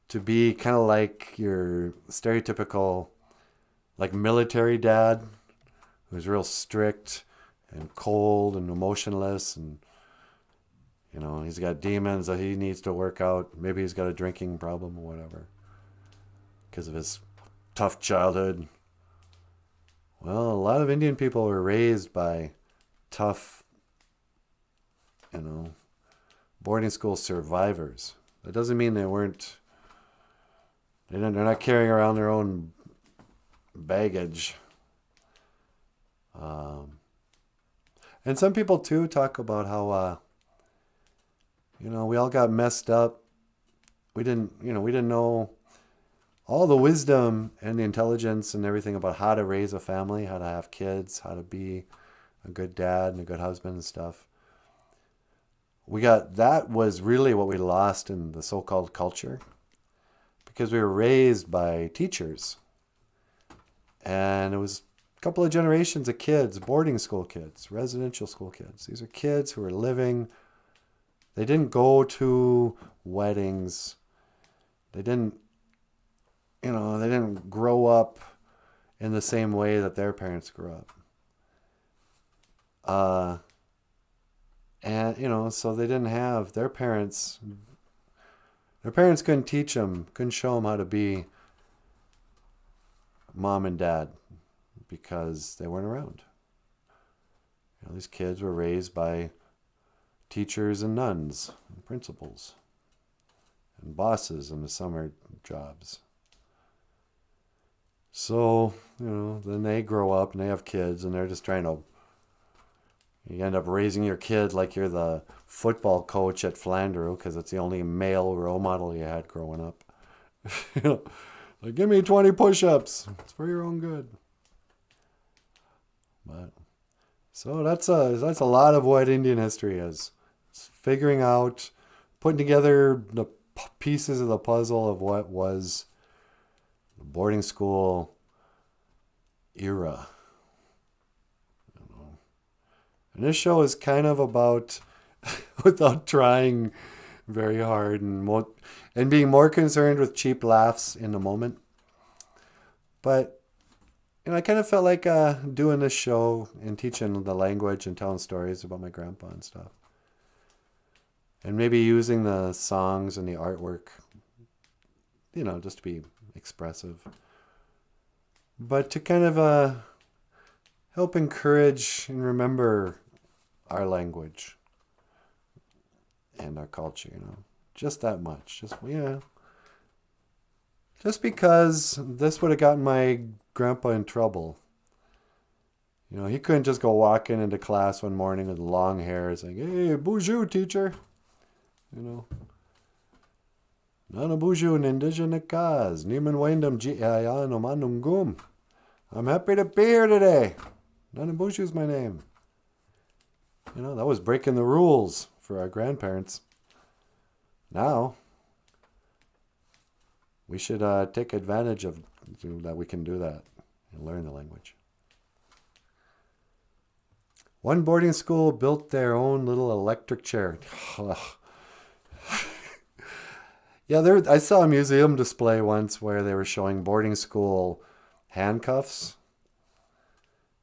[SPEAKER 1] to be kind of like your stereotypical, like military dad, who's real strict and cold and emotionless, and he's got demons that he needs to work out. Maybe he's got a drinking problem or whatever because of his tough childhood. Well, a lot of Indian people were raised by tough, boarding school survivors. That doesn't mean they're not carrying around their own baggage. And some people too talk about how, we all got messed up. We didn't know all the wisdom and the intelligence and everything about how to raise a family, how to have kids, how to be a good dad and a good husband and stuff. That was really what we lost in the so-called culture, because we were raised by teachers. And it was a couple of generations of kids, boarding school kids, residential school kids. These are kids who were living. They didn't go to weddings. They didn't grow up in the same way that their parents grew up. So they didn't have their parents couldn't teach them, couldn't show them how to be mom and dad because they weren't around. These kids were raised by teachers and nuns and principals and bosses in the summer jobs. So, then they grow up and they have kids and they're just you end up raising your kid like you're the football coach at Flandreau because it's the only male role model you had growing up. You know, like, give me 20 push-ups. It's for your own good. But so that's a lot of what Indian history is. It's figuring out, putting together the pieces of the puzzle of what was the boarding school era. And this show is kind of about, without trying very hard and being more concerned with cheap laughs in the moment. But, you know, I kind of felt like doing this show and teaching the language and telling stories about my grandpa and stuff. And maybe using the songs and the artwork, you know, just to be expressive. But to kind of help encourage and remember our language and our culture, you know. Just that much. Just because this would have gotten my grandpa in trouble. You know, he couldn't just go walking into class one morning with long hair saying, "Hey, bonjour, teacher." You know. Nanaboozhoo an indigenous cause. Niman Wyndham G.I.A. no Manungum. I'm happy to be here today. Nanaboozhoo's my name. You know, that was breaking the rules for our grandparents. Now, we should take advantage of that we can do that and learn the language. One boarding school built their own little electric chair. Yeah, I saw a museum display once where they were showing boarding school handcuffs.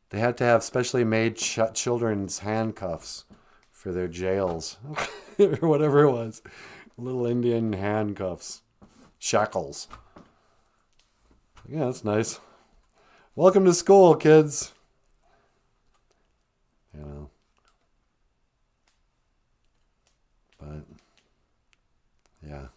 [SPEAKER 1] They had to have specially made children's handcuffs for their jails or whatever it was. Little Indian handcuffs. Shackles. Yeah, that's nice. Welcome to school, kids. You know. But, yeah.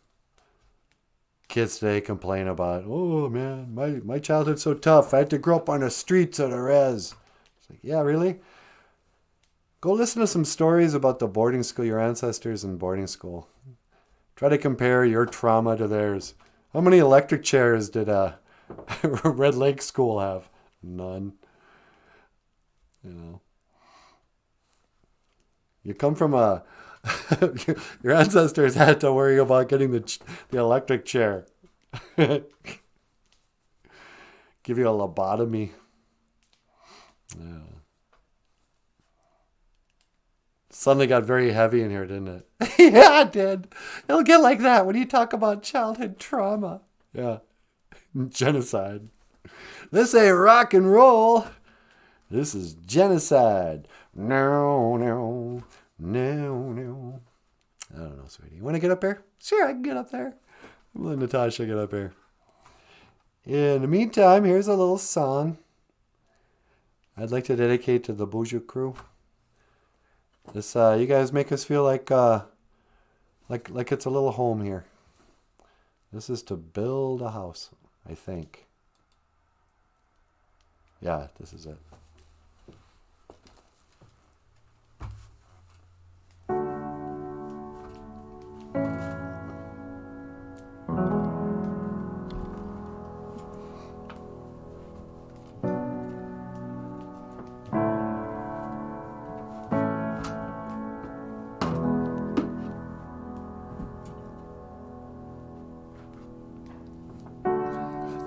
[SPEAKER 1] Kids today complain about, oh man, my childhood's so tough. I had to grow up on the streets of the res. It's like, yeah, really? Go listen to some stories about the boarding school, your ancestors in boarding school. Try to compare your trauma to theirs. How many electric chairs did Red Lake School have? None. You know. You come from your ancestors had to worry about getting the electric chair. Give you a lobotomy. Yeah. Suddenly got very heavy in here, didn't it? Yeah, it did. It'll get like that when you talk about childhood trauma. Yeah. Genocide. This ain't rock and roll. This is genocide. No. I don't know, sweetie. You want to get up there? Sure, I can get up there. I'm letting Natasha get up here. In the meantime, here's a little song I'd like to dedicate to the BOOZHOO crew. This, you guys make us feel like it's a little home here. This is to build a house, I think. Yeah, this is it.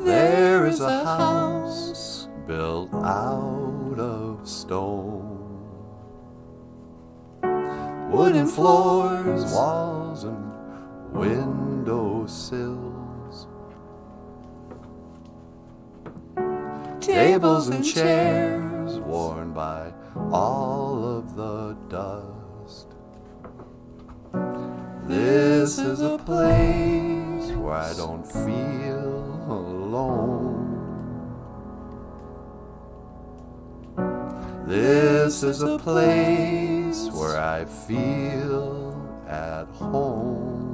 [SPEAKER 1] There is a house built out of stone, wooden floors, walls, and window sills, tables and chairs worn by all of the dust. This is a place where I don't feel alone. This is a place where I feel at home.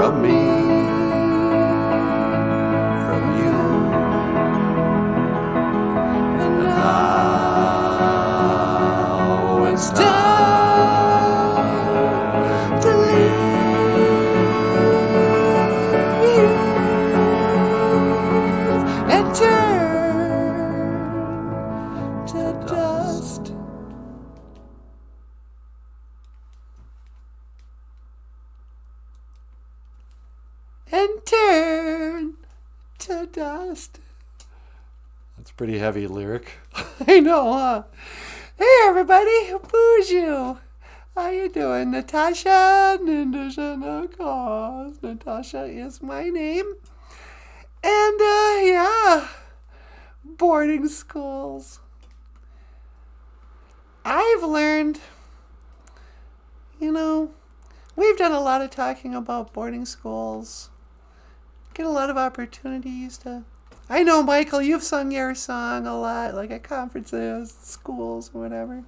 [SPEAKER 3] from me, from you. And now it's time to leave
[SPEAKER 2] and turn to dust. And turn to dust.
[SPEAKER 1] That's a pretty heavy lyric.
[SPEAKER 2] I know, huh? Hey, everybody, BOOZHOO. How you doing? Natasha Natasha is my name. And, yeah, boarding schools. I've learned, we've done a lot of talking about boarding schools. Get a lot of opportunities to... I know, Michael, you've sung your song a lot, like at conferences, schools, or whatever.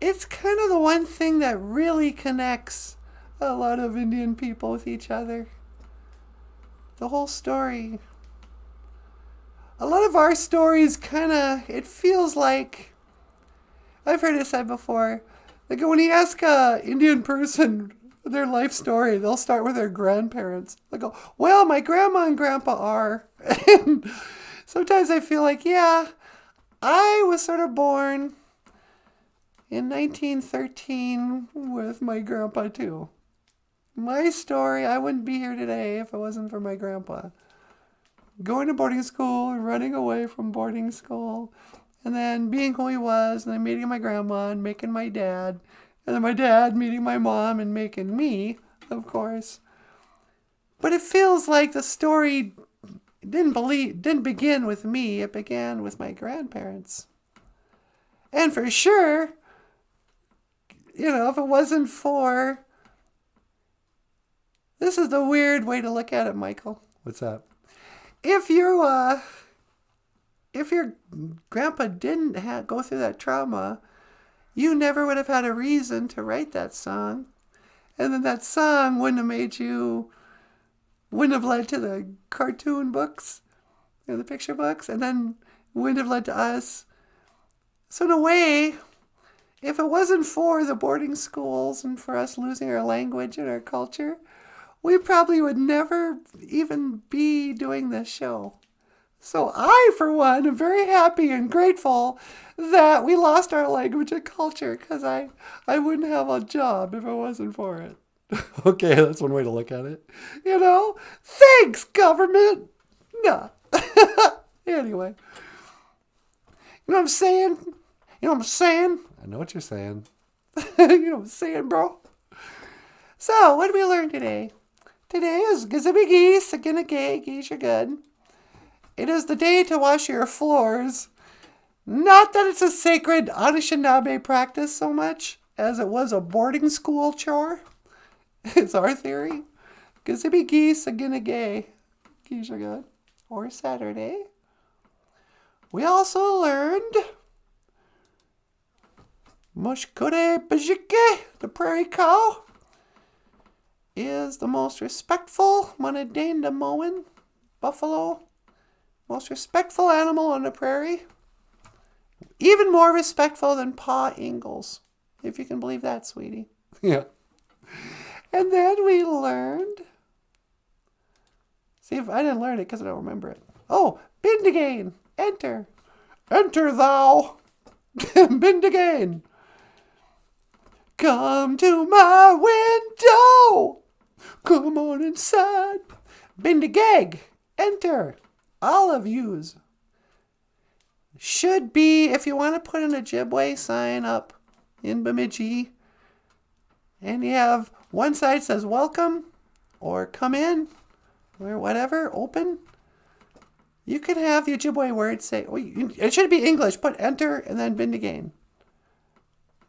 [SPEAKER 2] It's kind of the one thing that really connects a lot of Indian people with each other. The whole story. A lot of our stories it feels like, I've heard it said before, like when you ask an Indian person their life story, they'll start with their grandparents. They'll go, well, my grandma and grandpa are. And sometimes I feel like, yeah, I was sort of born in 1913 with my grandpa too. My story, I wouldn't be here today if it wasn't for my grandpa. Going to boarding school and running away from boarding school, and then being who he was, and then meeting my grandma and making my dad, and then my dad meeting my mom and making me, of course. But it feels like the story didn't begin with me. It began with my grandparents. And for sure, if it wasn't for... This is the weird way to look at it, Michael.
[SPEAKER 1] What's that?
[SPEAKER 2] If your grandpa didn't go through that trauma, you never would have had a reason to write that song. And then that song wouldn't have led to the cartoon books, the picture books, and then wouldn't have led to us. So in a way, if it wasn't for the boarding schools and for us losing our language and our culture, we probably would never even be doing this show. So I, for one, am very happy and grateful that we lost our language and culture, because I wouldn't have a job if it wasn't for it.
[SPEAKER 1] Okay, that's one way to look at it.
[SPEAKER 2] Thanks, government. No. Anyway. You know what I'm saying?
[SPEAKER 1] I know what you're saying.
[SPEAKER 2] You know what I'm saying, bro? So, what did we learn today? Today is Gizzibi Geese, again a gay, geese are good. It is the day to wash your floors. Not that it's a sacred Anishinaabe practice so much as it was a boarding school chore. It's our theory. Gizzibi Geese, again a gay, geese are good. Or Saturday. We also learned Mushkure Bajike, the prairie cow, is the most respectful Munadaindamoan buffalo, most respectful animal on the prairie. Even more respectful than Pa Ingalls, if you can believe that, sweetie.
[SPEAKER 1] Yeah.
[SPEAKER 2] And then we learned... See, if I didn't learn it because I don't remember it. Oh, Bindigain, enter. Enter thou. Bindigain. Come to my window. Come on inside. Bindigag, enter. All of yous. Should be, if you want to put an Ojibwe sign up in Bemidji, and you have one side says welcome, or come in, or whatever, open, you can have the Ojibwe word say, it should be English, put enter and then Bindigain.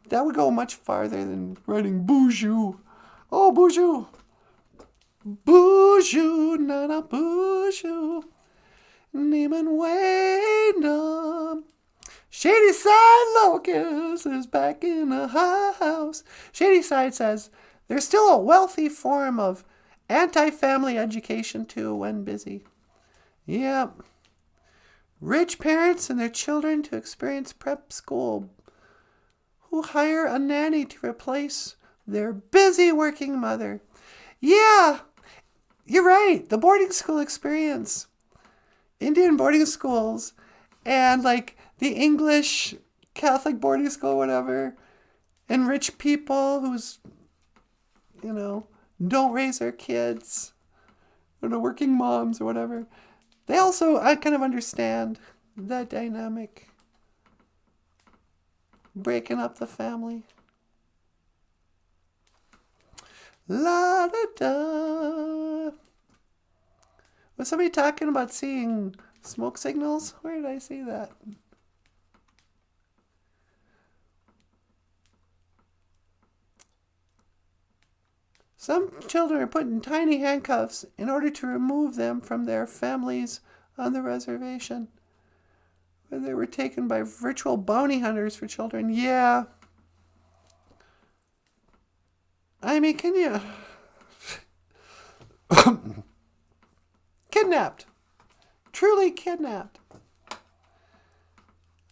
[SPEAKER 2] That would go much farther than writing BOOZHOO. Oh, BOOZHOO. BOOZHOO NANABOOZHOO. Neiman Waynum. Shady Side Locust is back in the house. Shady Side says there's still a wealthy form of Anti-family education, too, when busy. Yep. Rich parents and their children to experience prep school who hire a nanny to replace their busy working mother. Yeah, you're right. The boarding school experience. Indian boarding schools and like the English Catholic boarding school, whatever, and rich people who's, don't raise their kids, working moms or whatever. They also, I kind of understand that dynamic. Breaking up the family. La da da. Was somebody talking about seeing smoke signals? Where did I see that? Some children are put in tiny handcuffs in order to remove them from their families on the reservation, where they were taken by virtual bounty hunters for children. Yeah. I mean, can you... Kidnapped. Truly kidnapped.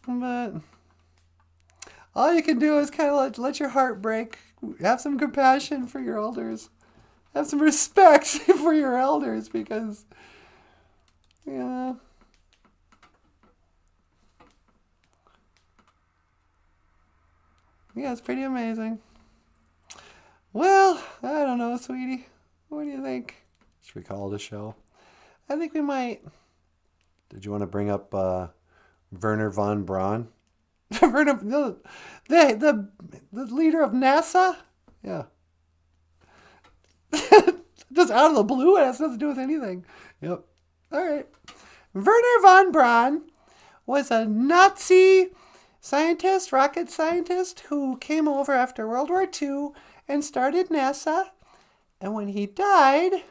[SPEAKER 2] But all you can do is kind of let your heart break. Have some compassion for your elders. Have some respect for your elders because, yeah, it's pretty amazing. Well, I don't know, sweetie. What do you think?
[SPEAKER 1] Should we call it a show?
[SPEAKER 2] I think we might.
[SPEAKER 1] Did you want to bring up Werner von Braun?
[SPEAKER 2] The leader of NASA?
[SPEAKER 1] Yeah.
[SPEAKER 2] Just out of the blue, it has nothing to do with anything.
[SPEAKER 1] Yep.
[SPEAKER 2] All right. Werner von Braun was a Nazi scientist, rocket scientist, who came over after World War II and started NASA. And when he died,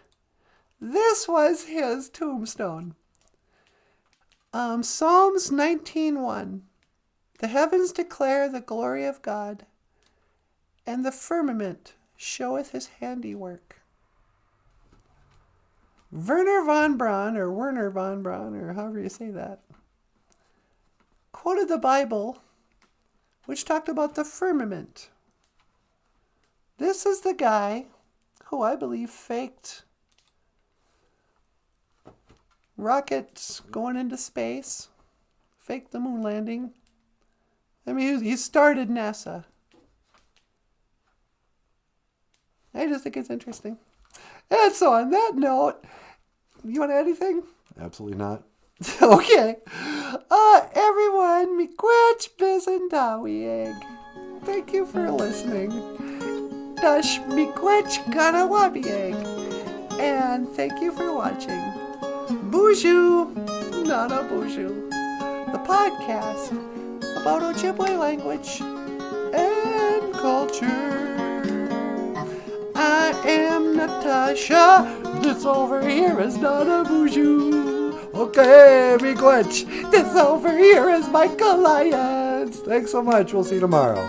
[SPEAKER 2] this was his tombstone. Psalms 19:1. The heavens declare the glory of God, and the firmament showeth his handiwork. Werner von Braun, or however you say that, quoted the Bible, which talked about the firmament. This is the guy who I believe faked rockets going into space, faked the moon landing. I mean, he started NASA. I just think it's interesting. And so on that note, you want to add anything?
[SPEAKER 1] Absolutely not.
[SPEAKER 2] Okay. Everyone, miigwech bisandawieg. Thank you for listening. Dash miigwech ganawabieg. And thank you for watching BOOZHOO NANABOOZHOO, the podcast about Ojibwe language and culture. I am Natasha. This over here is NANABOOZHOO. Okay, miigwech. This over here is Michael Lyons.
[SPEAKER 1] Thanks so much. We'll see you tomorrow.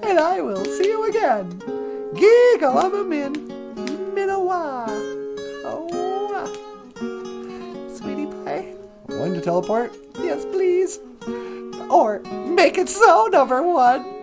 [SPEAKER 2] And I will see you again. Gigalabamin Minawa. Oh, sweetie pie.
[SPEAKER 1] One to teleport?
[SPEAKER 2] Yes, please. Or make it so, number one.